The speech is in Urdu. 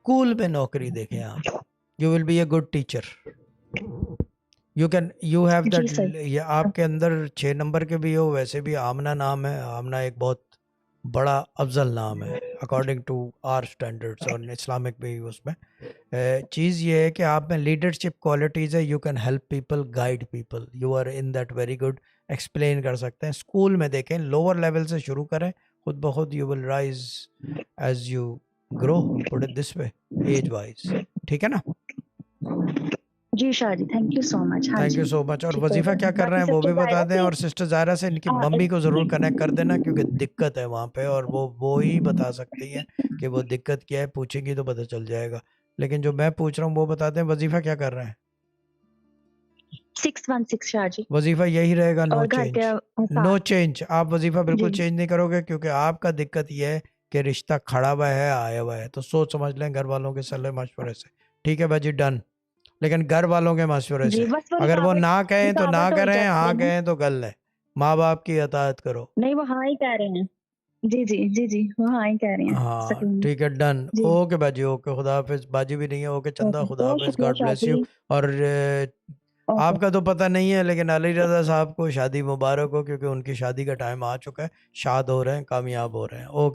اسکول میں نوکری دیکھیں آپ, you will be a good teacher. You have جی دیٹ. سر. یہ آپ کے اندر 6 نمبر کے بھی ہو, ویسے بھی آمنہ نام ہے, آمنہ ایک بہت بڑا افضل نام ہے اکارڈنگ ٹو آر اسٹینڈرڈس, اور اسلامک بھی اس میں. چیز یہ ہے کہ آپ میں لیڈرشپ کوالٹیز ہے, you can help people, guide people, you are in that very good, explain کر سکتے ہیں. اسکول میں دیکھیں, لوور لیول سے شروع کریں, خود بخود you will rise as you grow, put it this way, age wise. ٹھیک ہے نا؟ جی Shah ji, thank you so much. ہاں تھینک جی یو سو مچ. اور ٹھیک ہے وظیفہ کیا کر رہے باقی ہیں سب وہ تو بھی بتا ظاہرہ دیں, سے اور سسٹر زائرہ سے ان کی ممی کو ضرور جی کنیکٹ کر دینا, کیونکہ دقت ہے وہاں پہ, اور وہ ہی بتا سکتی ہیں کہ وہ دقت کیا ہے. پوچھیں گی تو پتہ چل جائے گا. لیکن جو میں پوچھ رہا ہوں وہ بتا دیں, وظیفہ کیا کر رہے ہیں؟ 616 شاہ جی. وظیفہ یہی رہے گا, نو اور گھر چینج, کے نو ساتھ. چینج. آپ وظیفہ بالکل جی چینج نہیں کرو گے, کیونکہ آپ کا دقت یہ ہے کہ رشتہ کھڑا ہوا ہے, آیا ہوا ہے, تو سوچ سمجھ لیں گھر والوں کے صلاح مشورے سے. ٹھیک ہے بھائی ڈن. لیکن گھر والوں کے مشورے سے, جی, بس وہ اگر وہ نہ کہیں تو نہ رکاوٹ ہو کریں, جاتی ہاں ہے نا. کہیں تو کر لیں. ماں باپ کی اطاعت کرو. نہیں, وہ ہاں ہی کہہ رہے ہیں. جی جی جی جی, وہ ہاں ہی کہہ رہے ہیں. ہاں سکون. ٹھیک ہے ڈن. جی اوکے باجی, اوکے, خدا حافظ. باجی بھی نہیں ہے, اوکے چندہ, اوکے, خدا بہت حافظ, شکریہ گاڈ شاہ بلیس جی. یو. اور اوکے. آپ کا تو پتہ نہیں ہے, لیکن علی رضا صاحب کو شادی مبارک ہو, کیونکہ ان کی شادی کا ٹائم آ چکا ہے, شاد ہو رہے ہیں, کامیاب ہو رہے ہیں. اوکے.